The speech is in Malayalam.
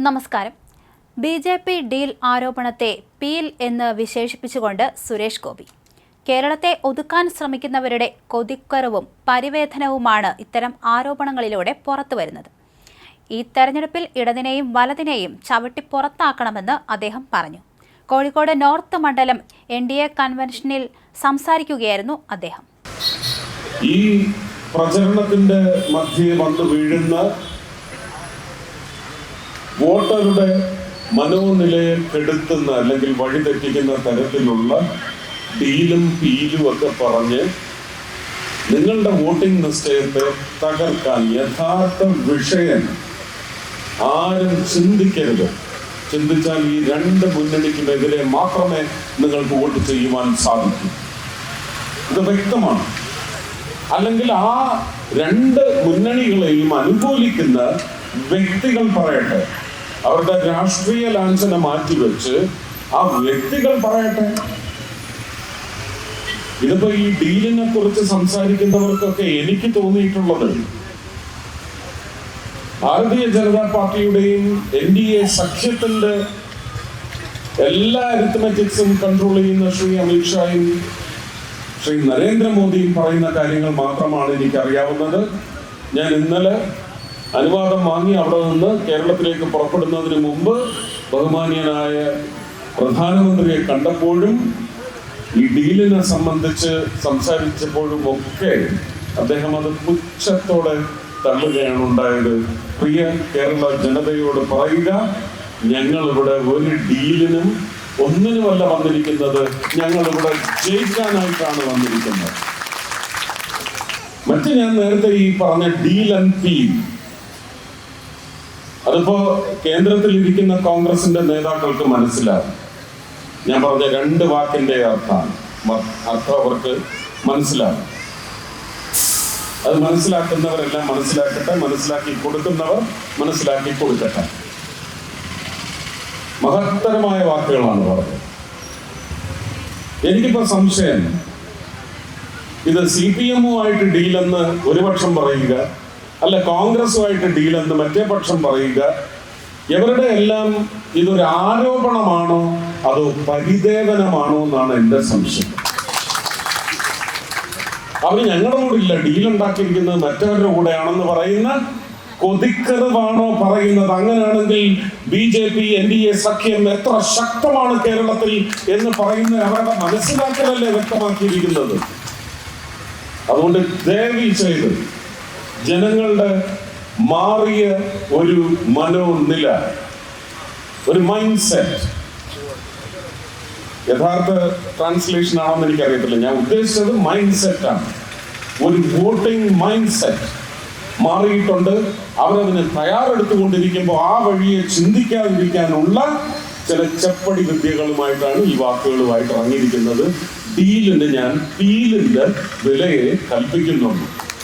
നമസ്കാരം. BJP ഡീൽ ആരോപണത്തെ പീൽ എന്ന് വിശേഷിപ്പിച്ചുകൊണ്ട് സുരേഷ് ഗോപി. കേരളത്തെ ഒതുക്കാൻ ശ്രമിക്കുന്നവരുടെ കൊതിക്കരവും പരിവേദനവുമാണ് ഇത്തരം ആരോപണങ്ങളിലൂടെ പുറത്തുവരുന്നത്. ഈ തെരഞ്ഞെടുപ്പിൽ ഇടതിനെയും വലതിനെയും ചവിട്ടി പുറത്താക്കണമെന്ന് അദ്ദേഹം പറഞ്ഞു. കോഴിക്കോട് നോർത്ത് മണ്ഡലം NDA കൺവെൻഷനിൽ സംസാരിക്കുകയായിരുന്നു അദ്ദേഹം. ഈ പ്രചരണത്തിന്റെ മധ്യേ വന്നു വീഴുന്ന വോട്ടറുടെ മനോനിലയെ കെടുത്തുന്ന അല്ലെങ്കിൽ വഴിതെറ്റിക്കുന്ന തരത്തിലുള്ള ഡീലും പീലും ഒക്കെ പറഞ്ഞ് നിങ്ങളുടെ വോട്ടിംഗ് നിശ്ചയത്തെ തകർക്കാൻ യഥാർത്ഥ വിഷയം ആരും ചിന്തിക്കരുത്. ചിന്തിച്ചാൽ ഈ രണ്ട് മുന്നണിക്കുമെതിരെ മാത്രമേ നിങ്ങൾക്ക് വോട്ട് ചെയ്യുവാൻ സാധിക്കൂ. ഇത് വ്യക്തമാണ്. അല്ലെങ്കിൽ ആ രണ്ട് മുന്നണികളെയും അനുകൂലിക്കുന്ന വ്യക്തികൾ പറയട്ടെ, അവരുടെ രാഷ്ട്രീയ ലാഞ്ചന മാറ്റിവെച്ച് ആ വ്യക്തികൾ പറയട്ടെ. ഇതിപ്പോ ഈ ഡീലിനെ കുറിച്ച് സംസാരിക്കുന്നവർക്കൊക്കെ എനിക്ക് തോന്നിയിട്ടുള്ളത് ഭാരതീയ ജനതാ പാർട്ടിയുടെയും NDA സഖ്യത്തിന്റെ എല്ലാ അരിത്മെറ്റിക്സും കൺട്രോൾ ചെയ്യുന്ന ശ്രീ അമിത്ഷായും ശ്രീ നരേന്ദ്രമോദിയും പറയുന്ന കാര്യങ്ങൾ മാത്രമാണ് എനിക്കറിയാവുന്നത്. ഞാൻ ഇന്നലെ അനുവാദം വാങ്ങി അവിടെ നിന്ന് കേരളത്തിലേക്ക് പുറപ്പെടുന്നതിന് മുമ്പ് ബഹുമാനീയനായ പ്രധാനമന്ത്രിയെ കണ്ടപ്പോഴും ഈ ഡീലിനെ സംബന്ധിച്ച് സംസാരിച്ചപ്പോഴും ഒക്കെ അദ്ദേഹം അത് പുച്ഛത്തോടെ തള്ളുകയാണ് ഉണ്ടായത്. പ്രിയ കേരള ജനതയോട് പറയുക, ഞങ്ങളിവിടെ ഒരു ഡീലിനും ഒന്നിനുമല്ല വന്നിരിക്കുന്നത്, ഞങ്ങളിവിടെ ജയിക്കാനായിട്ടാണ് വന്നിരിക്കുന്നത്. മറ്റ് ഞാൻ നേരത്തെ ഈ പറഞ്ഞ ഡീൽ ആൻഡ് പീൽ, അതിപ്പോ കേന്ദ്രത്തിൽ ഇരിക്കുന്ന കോൺഗ്രസിന്റെ നേതാക്കൾക്ക് മനസ്സിലാവും. ഞാൻ പറഞ്ഞ രണ്ട് വാക്കിന്റെ അർത്ഥം അവർക്ക് മനസ്സിലാവും. അത് മനസ്സിലാക്കുന്നവരെല്ലാം മനസ്സിലാക്കട്ടെ, മനസ്സിലാക്കി കൊടുക്കുന്നവർ മനസ്സിലാക്കി കൊടുക്കട്ടെ. മഹത്തരമായ വാക്കുകളാണ് പറഞ്ഞത്. എനിക്കിപ്പോ സംശയം, ഇത് CPM-ഉമായിട്ട് ഡീലെന്ന് ഒരു പക്ഷം പറയുക, അല്ല കോൺഗ്രസുമായിട്ട് ഡീലെന്ന് മറ്റേ പക്ഷം പറയുക, ഇവരുടെ എല്ലാം ഇതൊരു ആരോപണമാണോ അതോ പരിദേവനമാണോ എന്നാണ് എൻ്റെ സംശയം. അവർ ഞങ്ങളുടെ കൂടെ ഇല്ല, ഡീലുണ്ടാക്കിയിരിക്കുന്നത് മറ്റവരുടെ കൂടെയാണെന്ന് പറയുന്ന കൊതിക്കറിവാണോ പറയുന്നത്? അങ്ങനെയാണെങ്കിൽ BJP NDA സഖ്യം എത്ര ശക്തമാണ് കേരളത്തിൽ എന്ന് പറയുന്ന അവരുടെ മനസ്സിലാക്കലല്ലേ വ്യക്തമാക്കിയിരിക്കുന്നത്. അതുകൊണ്ട് ദയവ് ചെയ്ത് ജനങ്ങളുടെ മാറിയ ഒരു മനോനില, ഒരു മൈൻഡ് സെറ്റ്, യഥാർത്ഥ ട്രാൻസ്ലേഷൻ ആണെന്ന് എനിക്കറിയത്തില്ല, ഞാൻ ഉദ്ദേശിച്ചത് മൈൻഡ് സെറ്റാണ്. ഒരു വോട്ടിംഗ് മൈൻഡ് സെറ്റ് മാറിയിട്ടുണ്ട്. അവരതിന് തയ്യാറെടുത്തുകൊണ്ടിരിക്കുമ്പോൾ ആ വഴിയെ ചിന്തിക്കാതിരിക്കാനുള്ള ചില ചെപ്പടി വിദ്യകളുമായിട്ടാണ് ഈ വാക്കുകളുമായിട്ട് ഇറങ്ങിയിരിക്കുന്നത്. ഡീലിന് ഞാൻ പീലിന്റെ വിലയെ കൽപ്പിക്കുന്നുണ്ട്.